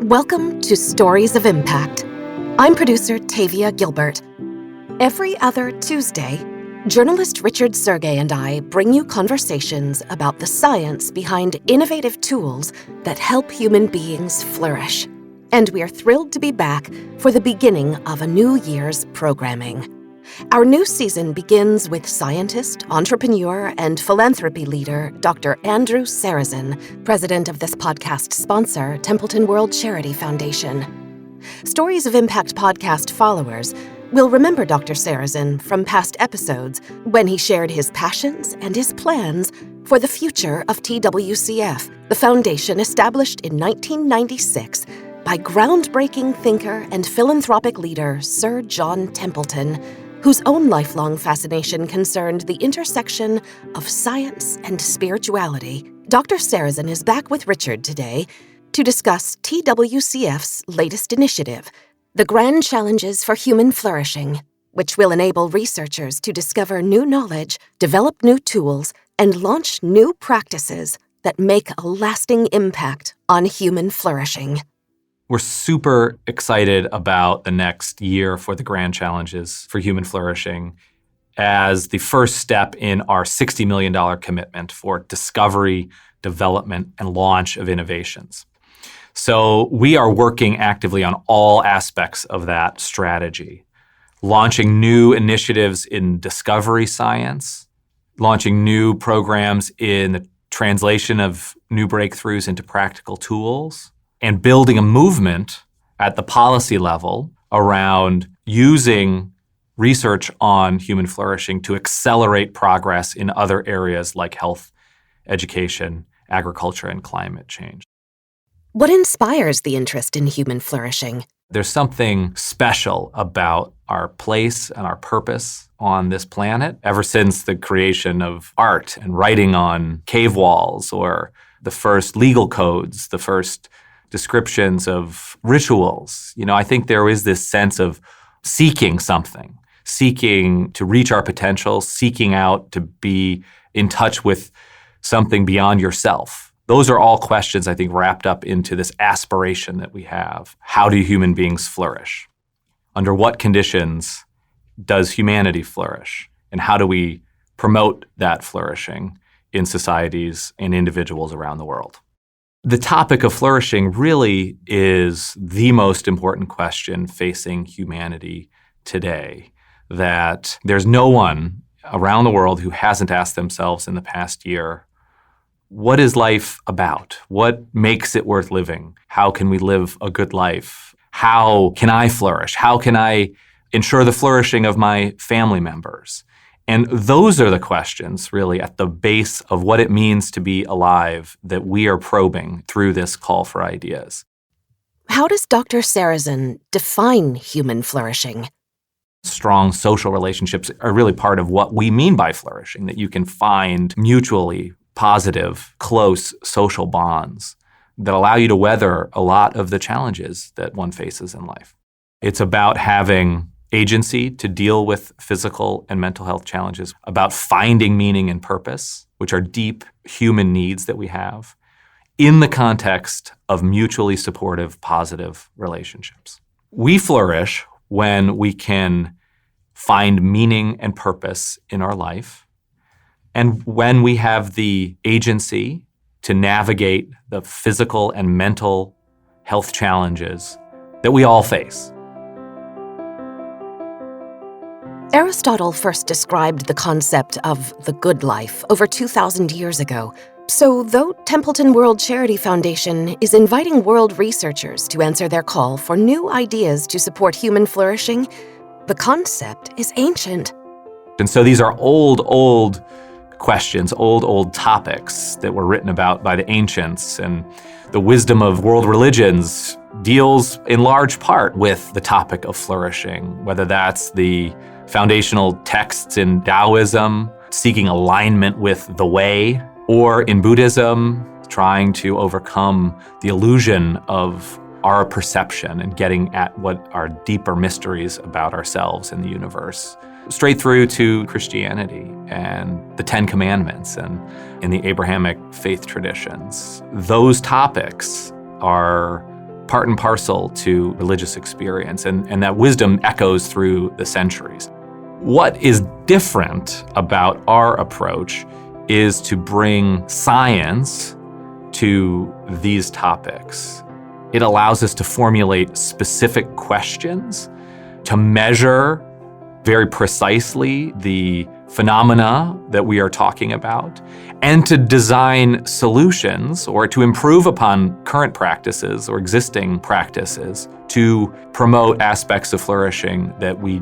Welcome to Stories of Impact. I'm producer Tavia Gilbert. Every other Tuesday, journalist Richard Sergey and I bring you conversations about the science behind innovative tools that help human beings flourish. And we are thrilled to be back for the beginning of a new year's programming. Our new season begins with scientist, entrepreneur, and philanthropy leader Dr. Andrew Serazin, president of this podcast sponsor, Templeton World Charity Foundation. Stories of Impact podcast followers will remember Dr. Serazin from past episodes when he shared his passions and his plans for the future of TWCF, the foundation established in 1996 by groundbreaking thinker and philanthropic leader Sir John Templeton, whose own lifelong fascination concerned the intersection of science and spirituality. Dr. Serazin is back with Richard today to discuss TWCF's latest initiative, the Grand Challenges for Human Flourishing, which will enable researchers to discover new knowledge, develop new tools, and launch new practices that make a lasting impact on human flourishing. We're super excited about the next year for the Grand Challenges for Human Flourishing as the first step in our $60 million commitment for discovery, development, and launch of innovations. So we are working actively on all aspects of that strategy, launching new initiatives in discovery science, launching new programs in the translation of new breakthroughs into practical tools, and building a movement at the policy level around using research on human flourishing to accelerate progress in other areas like health, education, agriculture, and climate change. What inspires the interest in human flourishing? There's something special about our place and our purpose on this planet ever since the creation of art and writing on cave walls, or the first legal codes, the first descriptions of rituals. I think there is this sense of seeking something, seeking to reach our potential, seeking out to be in touch with something beyond yourself. Those are all questions, I think, wrapped up into this aspiration that we have. How do human beings flourish? Under what conditions does humanity flourish? And how do we promote that flourishing in societies and individuals around the world? The topic of flourishing really is the most important question facing humanity today, that there's no one around the world who hasn't asked themselves in the past year, what is life about? What makes it worth living? How can we live a good life? How can I flourish? How can I ensure the flourishing of my family members? And those are the questions really at the base of what it means to be alive that we are probing through this call for ideas. How does Dr. Serazin define human flourishing? Strong social relationships are really part of what we mean by flourishing, that you can find mutually positive, close social bonds that allow you to weather a lot of the challenges that one faces in life. It's about having agency to deal with physical and mental health challenges, about finding meaning and purpose, which are deep human needs that we have, in the context of mutually supportive, positive relationships. We flourish when we can find meaning and purpose in our life, and when we have the agency to navigate the physical and mental health challenges that we all face. Aristotle first described the concept of the good life over 2,000 years ago. So though Templeton World Charity Foundation is inviting world researchers to answer their call for new ideas to support human flourishing, the concept is ancient. And so these are old questions, old topics that were written about by the ancients, and the wisdom of world religions deals in large part with the topic of flourishing, whether that's the foundational texts in Taoism, seeking alignment with the way, or in Buddhism, trying to overcome the illusion of our perception and getting at what are deeper mysteries about ourselves and the universe, straight through to Christianity and the Ten Commandments and in the Abrahamic faith traditions. Those topics are part and parcel to religious experience, and that wisdom echoes through the centuries. What is different about our approach is to bring science to these topics. It allows us to formulate specific questions, to measure very precisely the phenomena that we are talking about, and to design solutions or to improve upon current practices or existing practices to promote aspects of flourishing that we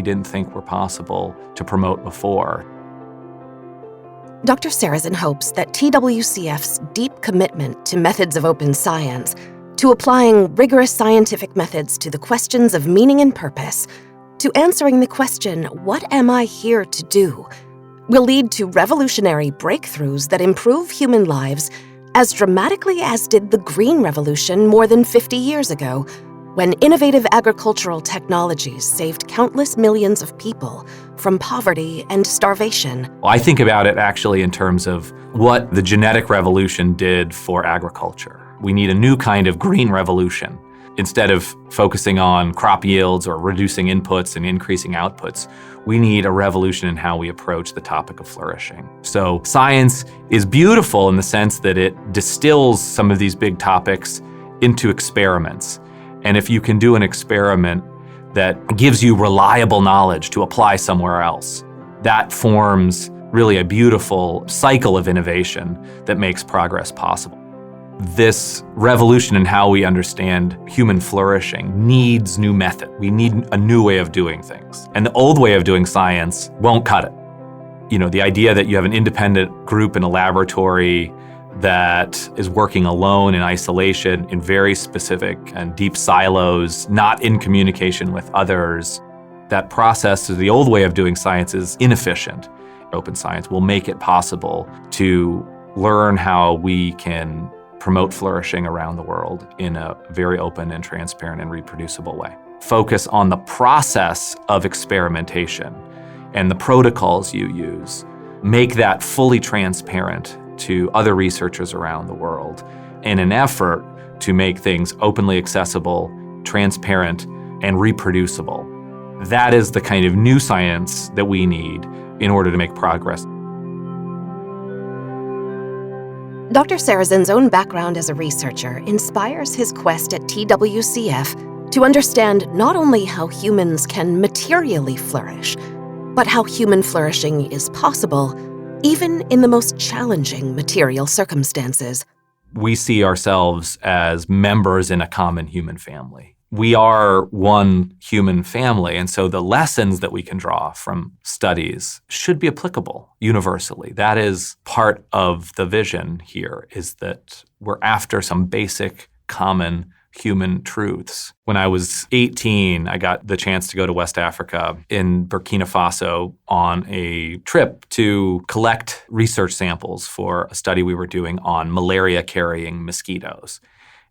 didn't think were possible to promote before. Dr. Serazin hopes that TWCF's deep commitment to methods of open science, to applying rigorous scientific methods to the questions of meaning and purpose, to answering the question, what am I here to do, will lead to revolutionary breakthroughs that improve human lives as dramatically as did the Green Revolution more than 50 years ago, when innovative agricultural technologies saved countless millions of people from poverty and starvation. Well, I think about it actually in terms of what the genetic revolution did for agriculture. We need a new kind of green revolution. Instead of focusing on crop yields or reducing inputs and increasing outputs, we need a revolution in how we approach the topic of flourishing. So science is beautiful in the sense that it distills some of these big topics into experiments. And if you can do an experiment that gives you reliable knowledge to apply somewhere else, that forms really a beautiful cycle of innovation that makes progress possible. This revolution in how we understand human flourishing needs new method. We need a new way of doing things. And the old way of doing science won't cut it. The idea that you have an independent group in a laboratory that is working alone in isolation in very specific and deep silos, not in communication with others, that process, the old way of doing science, is inefficient. Open science will make it possible to learn how we can promote flourishing around the world in a very open and transparent and reproducible way. Focus on the process of experimentation and the protocols you use. Make that fully transparent to other researchers around the world in an effort to make things openly accessible, transparent, and reproducible. That is the kind of new science that we need in order to make progress. Dr. Serazin's own background as a researcher inspires his quest at TWCF to understand not only how humans can materially flourish, but how human flourishing is possible even in the most challenging material circumstances. We see ourselves as members in a common human family. We are one human family, and so the lessons that we can draw from studies should be applicable universally. That is part of the vision here, is that we're after some basic common human truths. When I was 18, I got the chance to go to West Africa in Burkina Faso on a trip to collect research samples for a study we were doing on malaria-carrying mosquitoes.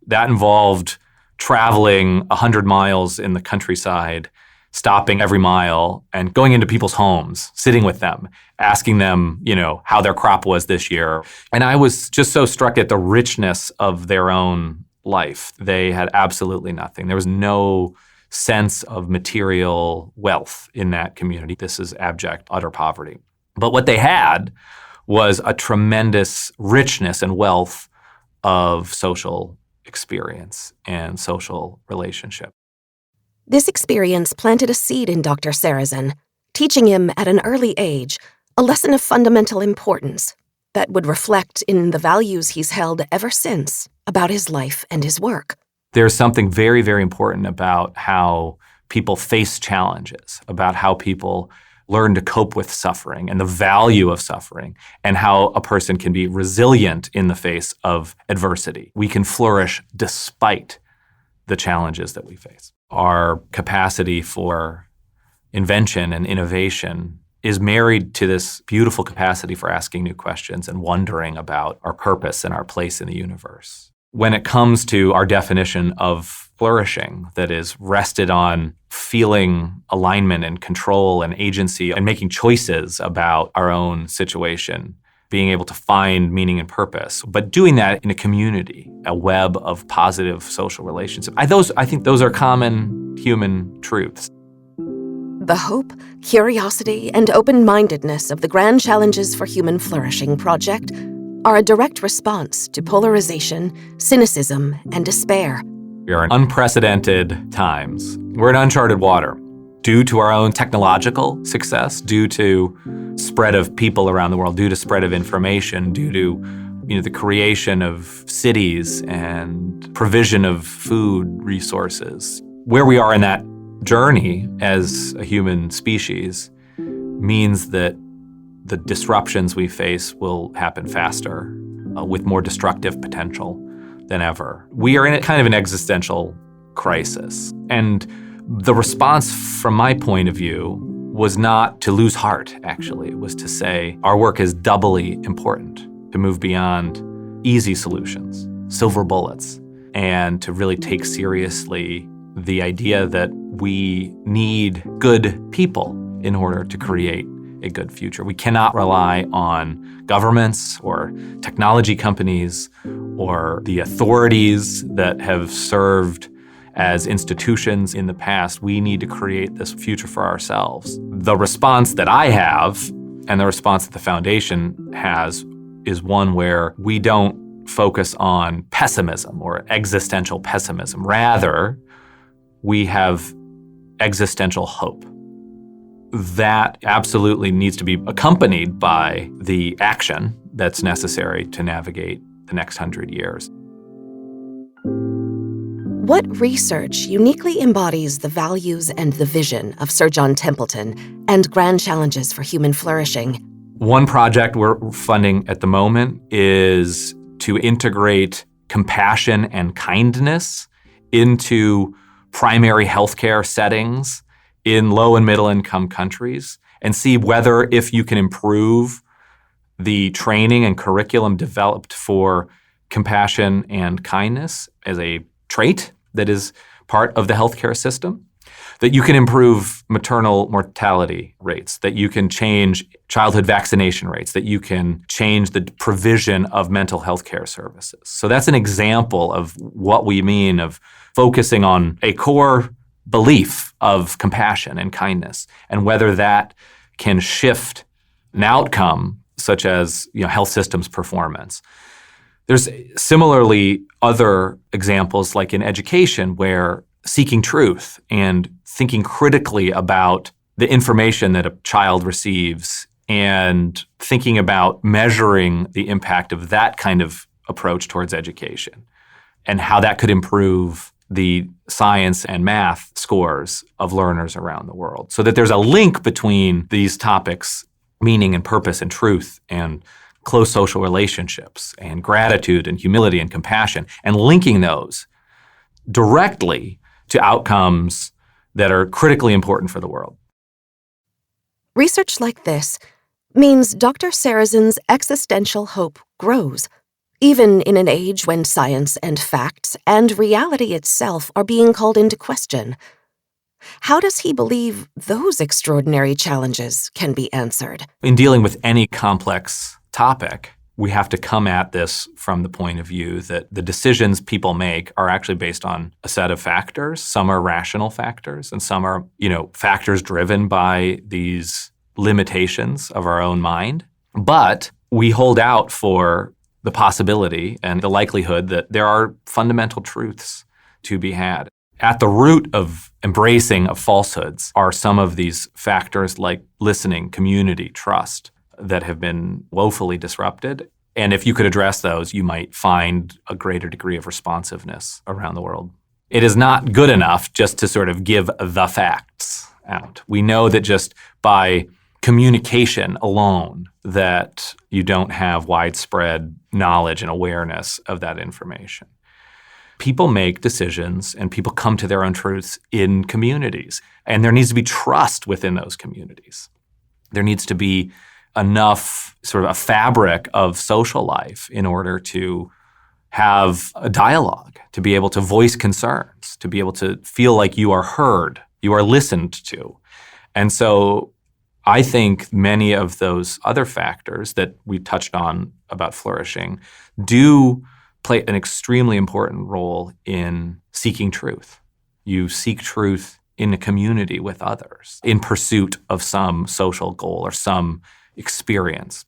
That involved traveling 100 miles in the countryside, stopping every mile and going into people's homes, sitting with them, asking them, how their crop was this year. And I was just so struck at the richness of their own life. They had absolutely nothing. There was no sense of material wealth in that community. This is abject, utter poverty. But what they had was a tremendous richness and wealth of social experience and social relationship. This experience planted a seed in Dr. Serazin, teaching him at an early age a lesson of fundamental importance that would reflect in the values he's held ever since about his life and his work. There's something very, very important about how people face challenges, about how people learn to cope with suffering and the value of suffering, and how a person can be resilient in the face of adversity. We can flourish despite the challenges that we face. Our capacity for invention and innovation is married to this beautiful capacity for asking new questions and wondering about our purpose and our place in the universe. When it comes to our definition of flourishing that is rested on feeling alignment and control and agency and making choices about our own situation, being able to find meaning and purpose, but doing that in a community, a web of positive social relationships. I think those are common human truths. The hope, curiosity, and open-mindedness of the Grand Challenges for Human Flourishing project are a direct response to polarization, cynicism, and despair. We are in unprecedented times. We're in uncharted water due to our own technological success, due to spread of people around the world, due to spread of information, due to the creation of cities and provision of food resources. Where we are in that journey as a human species means that the disruptions we face will happen faster, with more destructive potential than ever. We are in a kind of an existential crisis. And the response from my point of view was not to lose heart, actually. It was to say our work is doubly important, to move beyond easy solutions, silver bullets, and to really take seriously the idea that we need good people in order to create a good future. We cannot rely on governments or technology companies or the authorities that have served as institutions in the past. We need to create this future for ourselves. The response that I have and the response that the foundation has is one where we don't focus on pessimism or existential pessimism. Rather, we have existential hope. That absolutely needs to be accompanied by the action that's necessary to navigate the next 100 years. What research uniquely embodies the values and the vision of Sir John Templeton and Grand Challenges for Human Flourishing? One project we're funding at the moment is to integrate compassion and kindness into primary healthcare settings in low and middle income countries and see whether if you can improve the training and curriculum developed for compassion and kindness as a trait that is part of the healthcare system, that you can improve maternal mortality rates, that you can change childhood vaccination rates, that you can change the provision of mental health care services. So that's an example of what we mean of focusing on a core belief of compassion and kindness, and whether that can shift an outcome such as health systems performance. There's similarly other examples like in education where seeking truth and thinking critically about the information that a child receives and thinking about measuring the impact of that kind of approach towards education and how that could improve the science and math scores of learners around the world. So that there's a link between these topics, meaning and purpose and truth and close social relationships and gratitude and humility and compassion, and linking those directly to outcomes that are critically important for the world. Research like this means Dr. Serazin's existential hope grows, even in an age when science and facts and reality itself are being called into question. How does he believe those extraordinary challenges can be answered? In dealing with any complex topic, we have to come at this from the point of view that the decisions people make are actually based on a set of factors. Some are rational factors, and some are, factors driven by these limitations of our own mind. But we hold out for the possibility and the likelihood that there are fundamental truths to be had. At the root of embracing of falsehoods are some of these factors like listening, community, trust, that have been woefully disrupted. And if you could address those, you might find a greater degree of responsiveness around the world. It is not good enough just to sort of give the facts out. We know that just by communication alone that you don't have widespread knowledge and awareness of that information. People make decisions and people come to their own truths in communities. And there needs to be trust within those communities. There needs to be enough sort of a fabric of social life in order to have a dialogue, to be able to voice concerns, to be able to feel like you are heard, you are listened to. And so I think many of those other factors that we touched on about flourishing do play an extremely important role in seeking truth. You seek truth in a community with others in pursuit of some social goal or some experience.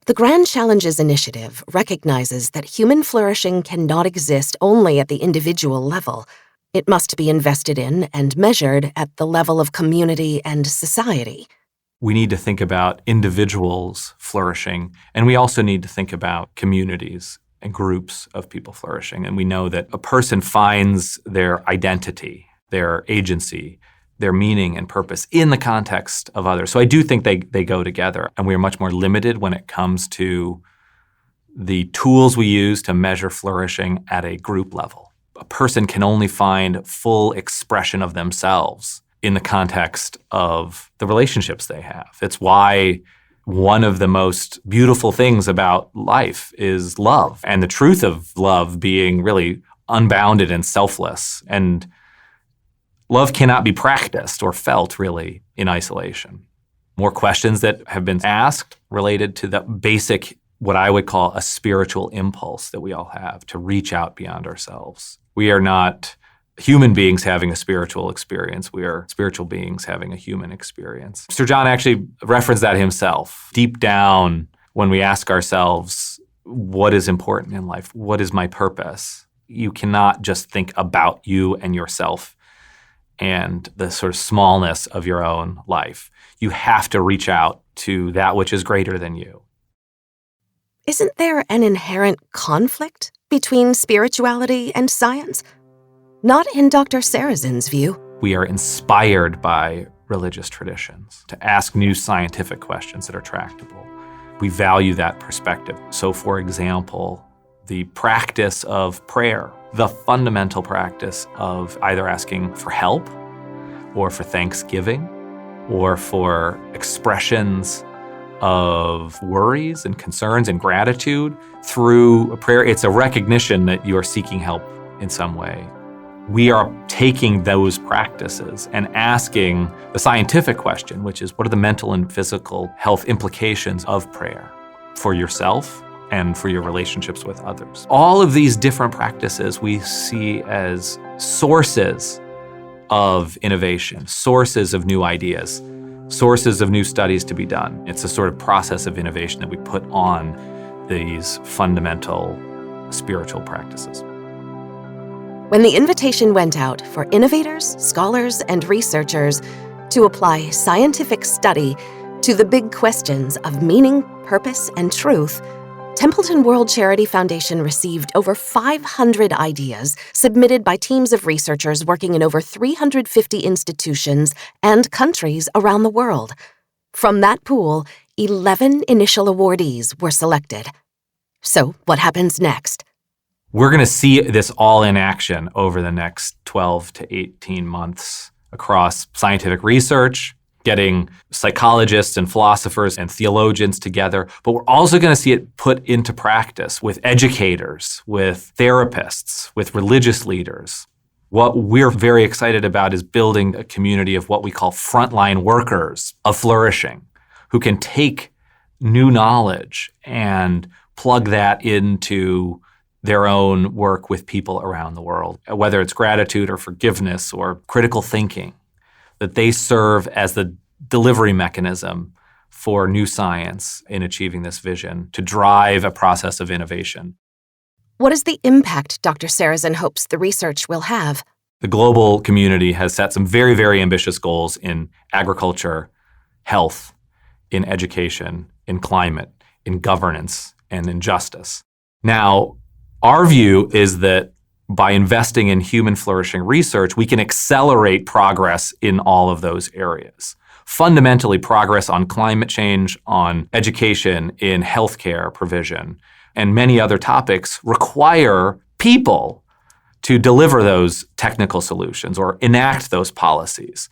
The Grand Challenges Initiative recognizes that human flourishing cannot exist only at the individual level. It must be invested in and measured at the level of community and society. We need to think about individuals flourishing, and we also need to think about communities and groups of people flourishing. And we know that a person finds their identity, their agency, their meaning and purpose in the context of others. So I do think they go together, and we are much more limited when it comes to the tools we use to measure flourishing at a group level. A person can only find full expression of themselves in the context of the relationships they have. It's why one of the most beautiful things about life is love, and the truth of love being really unbounded and selfless. And love cannot be practiced or felt really in isolation. More questions that have been asked related to the basic, what I would call a spiritual impulse that we all have to reach out beyond ourselves. We are not human beings having a spiritual experience. We are spiritual beings having a human experience. Sir John actually referenced that himself. Deep down, when we ask ourselves, what is important in life? What is my purpose? You cannot just think about you and yourself and the sort of smallness of your own life. You have to reach out to that which is greater than you. Isn't there an inherent conflict between spirituality and science? Not in Dr. Serazin's view. We are inspired by religious traditions to ask new scientific questions that are tractable. We value that perspective. So, for example, the practice of prayer, the fundamental practice of either asking for help or for thanksgiving or for expressions of worries and concerns and gratitude through a prayer. It's a recognition that you are seeking help in some way. We are taking those practices and asking the scientific question, which is, what are the mental and physical health implications of prayer for yourself and for your relationships with others? All of these different practices we see as sources of innovation, sources of new ideas, sources of new studies to be done. It's a sort of process of innovation that we put on these fundamental spiritual practices. When the invitation went out for innovators, scholars, and researchers to apply scientific study to the big questions of meaning, purpose, and truth, Templeton World Charity Foundation received over 500 ideas submitted by teams of researchers working in over 350 institutions and countries around the world. From that pool, 11 initial awardees were selected. So, what happens next? We're going to see this all in action over the next 12 to 18 months across scientific research, getting psychologists and philosophers and theologians together. But we're also going to see it put into practice with educators, with therapists, with religious leaders. What we're very excited about is building a community of what we call frontline workers of flourishing, who can take new knowledge and plug that into their own work with people around the world, whether it's gratitude or forgiveness or critical thinking, that they serve as the delivery mechanism for new science in achieving this vision to drive a process of innovation. What is the impact Dr. Serazin hopes the research will have? The global community has set some very, very ambitious goals in agriculture, health, in education, in climate, in governance, and in justice. Now, our view is that by investing in human flourishing research, we can accelerate progress in all of those areas. Fundamentally, progress on climate change, on education, in healthcare provision, and many other topics require people to deliver those technical solutions or enact those policies.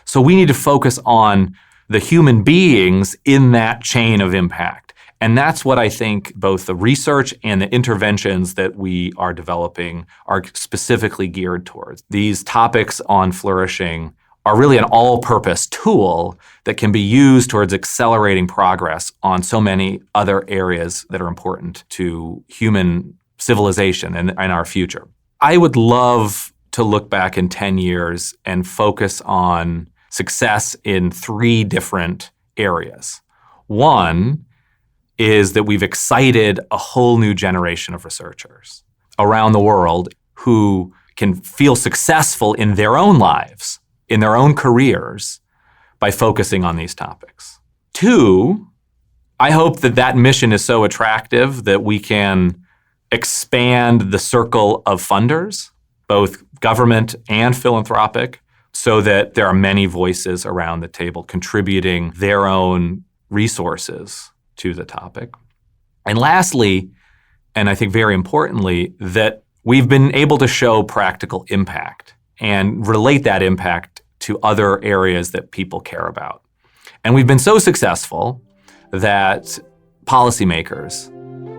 So we need to focus on the human beings in that chain of impact. And that's what I think both the research and the interventions that we are developing are specifically geared towards. These topics on flourishing are really an all-purpose tool that can be used towards accelerating progress on so many other areas that are important to human civilization and our future. I would love to look back in 10 years and focus on success in 3 different areas. One is that we've excited a whole new generation of researchers around the world who can feel successful in their own lives, in their own careers, by focusing on these topics. 2, I hope that that mission is so attractive that we can expand the circle of funders, both government and philanthropic, so that there are many voices around the table contributing their own resources to the topic. And lastly, and I think very importantly, that we've been able to show practical impact and relate that impact to other areas that people care about. And we've been so successful that policymakers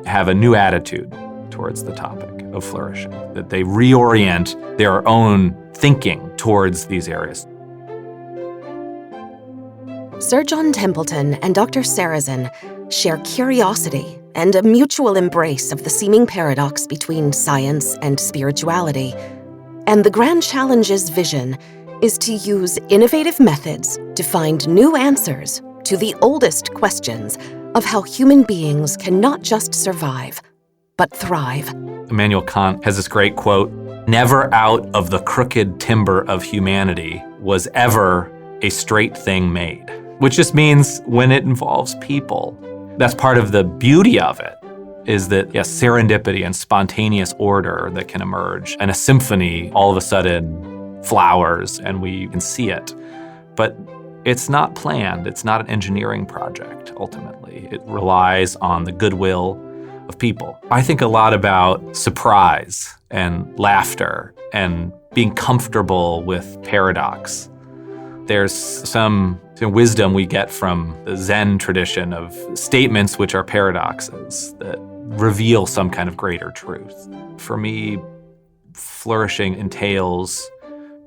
have a new attitude towards the topic of flourishing, that they reorient their own thinking towards these areas. Sir John Templeton and Dr. Serazin share curiosity and a mutual embrace of the seeming paradox between science and spirituality. And the Grand Challenge's vision is to use innovative methods to find new answers to the oldest questions of how human beings can not just survive, but thrive. Immanuel Kant has this great quote, "Never out of the crooked timber of humanity was ever a straight thing made," which just means when it involves people. That's part of the beauty of it, is that, yes, serendipity and spontaneous order that can emerge, and a symphony all of a sudden flowers and we can see it. But it's not planned. It's not an engineering project, ultimately. It relies on the goodwill of people. I think a lot about surprise and laughter and being comfortable with paradox. There's some wisdom we get from the Zen tradition of statements which are paradoxes that reveal some kind of greater truth. For me, flourishing entails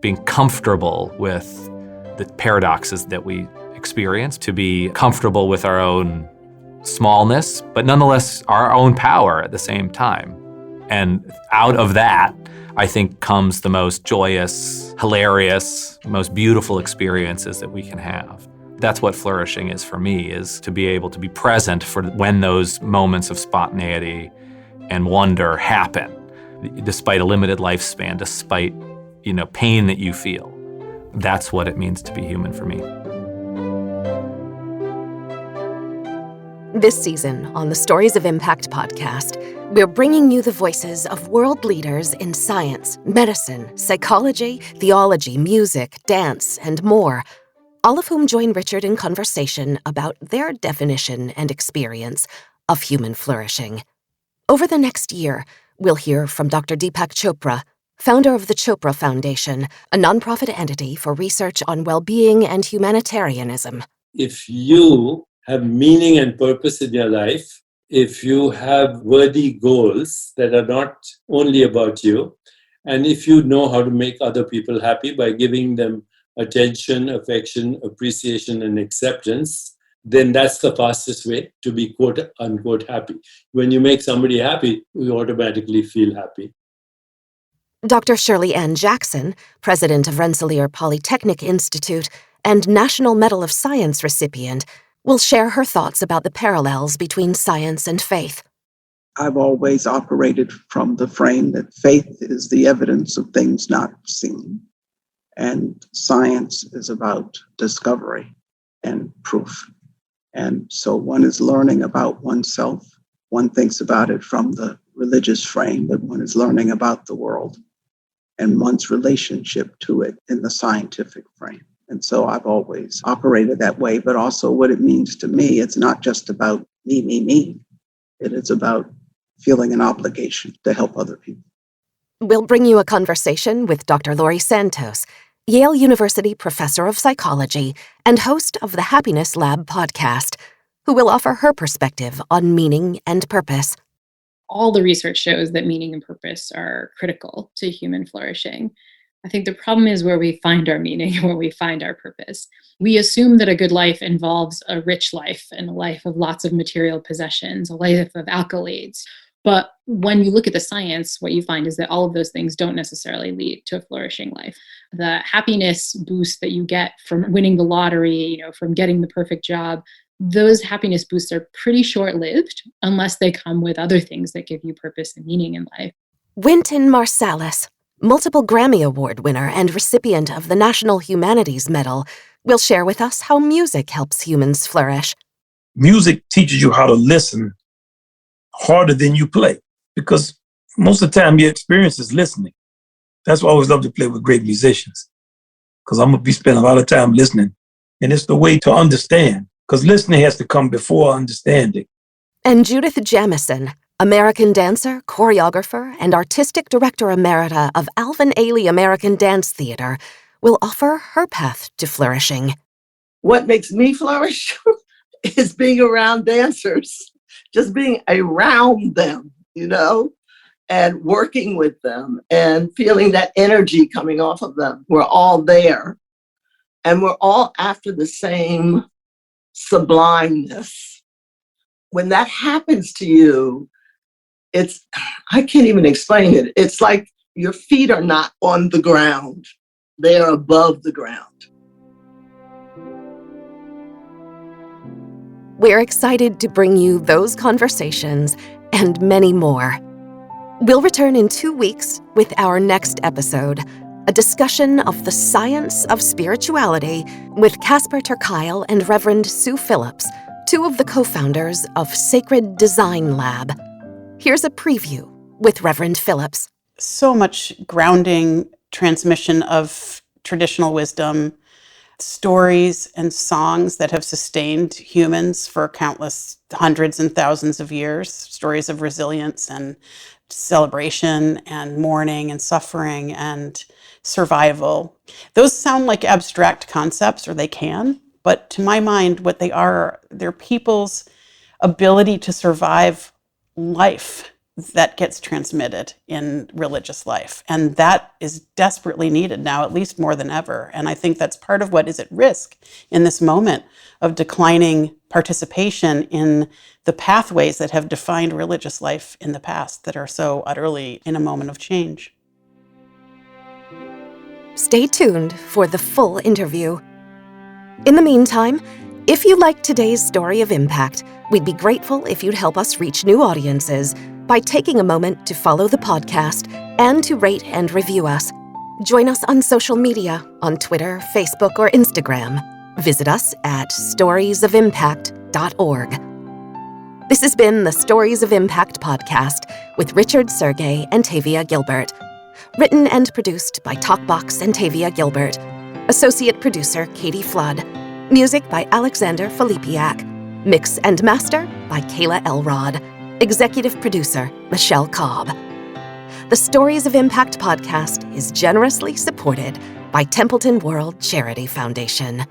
being comfortable with the paradoxes that we experience, to be comfortable with our own smallness, but nonetheless our own power at the same time. And out of that, I think, comes the most joyous, hilarious, most beautiful experiences that we can have. That's what flourishing is for me, is to be able to be present for when those moments of spontaneity and wonder happen, despite a limited lifespan, despite, pain that you feel. That's what it means to be human for me. This season on the Stories of Impact podcast, we're bringing you the voices of world leaders in science, medicine, psychology, theology, music, dance, and more, all of whom join Richard in conversation about their definition and experience of human flourishing. Over the next year, we'll hear from Dr. Deepak Chopra, founder of the Chopra Foundation, a nonprofit entity for research on well-being and humanitarianism. If you have meaning and purpose in your life, if you have worthy goals that are not only about you, and if you know how to make other people happy by giving them attention, affection, appreciation, and acceptance, then that's the fastest way to be quote unquote happy. When you make somebody happy, you automatically feel happy. Dr. Shirley Ann Jackson, president of Rensselaer Polytechnic Institute and National Medal of Science recipient, will share her thoughts about the parallels between science and faith. I've always operated from the frame that faith is the evidence of things not seen, and science is about discovery and proof. And so one is learning about oneself. One thinks about it from the religious frame, that one is learning about the world and one's relationship to it in the scientific frame. And so I've always operated that way, but also what it means to me, it's not just about me. It is about feeling an obligation to help other people. We'll bring you a conversation with Dr. Laurie Santos, Yale University professor of psychology and host of the Happiness Lab podcast, who will offer her perspective on meaning and purpose. All the research shows that meaning and purpose are critical to human flourishing. I think the problem is where we find our meaning, where we find our purpose. We assume that a good life involves a rich life and a life of lots of material possessions, a life of accolades. But when you look at the science, what you find is that all of those things don't necessarily lead to a flourishing life. The happiness boost that you get from winning the lottery, from getting the perfect job, those happiness boosts are pretty short-lived unless they come with other things that give you purpose and meaning in life. Wynton Marsalis, multiple Grammy Award winner and recipient of the National Humanities Medal, will share with us how music helps humans flourish. Music teaches you how to listen harder than you play, because most of the time your experience is listening. That's why I always love to play with great musicians, because I'm going to be spending a lot of time listening. And it's the way to understand, because listening has to come before understanding. And Judith Jamison, American dancer, choreographer, and artistic director emerita of Alvin Ailey American Dance Theater, will offer her path to flourishing. What makes me flourish is being around dancers, just being around them, and working with them and feeling that energy coming off of them. We're all there, and we're all after the same sublimeness. When that happens to you, I can't even explain it. It's like your feet are not on the ground. They are above the ground. We're excited to bring you those conversations and many more. We'll return in 2 weeks with our next episode, a discussion of the science of spirituality with Casper ter Kuile and Reverend Sue Phillips, two of the co-founders of Sacred Design Lab. Here's a preview with Reverend Phillips. So much grounding transmission of traditional wisdom, stories and songs that have sustained humans for countless hundreds and thousands of years, stories of resilience and celebration and mourning and suffering and survival. Those sound like abstract concepts, or they can, but to my mind, what they are, they're people's ability to survive life that gets transmitted in religious life. And that is desperately needed now, at least more than ever. And I think that's part of what is at risk in this moment of declining participation in the pathways that have defined religious life in the past that are so utterly in a moment of change. Stay tuned for the full interview. In the meantime, if you liked today's story of impact, we'd be grateful if you'd help us reach new audiences by taking a moment to follow the podcast and to rate and review us. Join us on social media on Twitter, Facebook, or Instagram. Visit us at storiesofimpact.org. This has been the Stories of Impact podcast with Richard Sergey and Tavia Gilbert. Written and produced by Talkbox and Tavia Gilbert. Associate producer Katie Flood. Music by Alexander Filipiak. Mix and master by Kayla Elrod. Executive producer Michelle Cobb. The Stories of Impact podcast is generously supported by Templeton World Charity Foundation.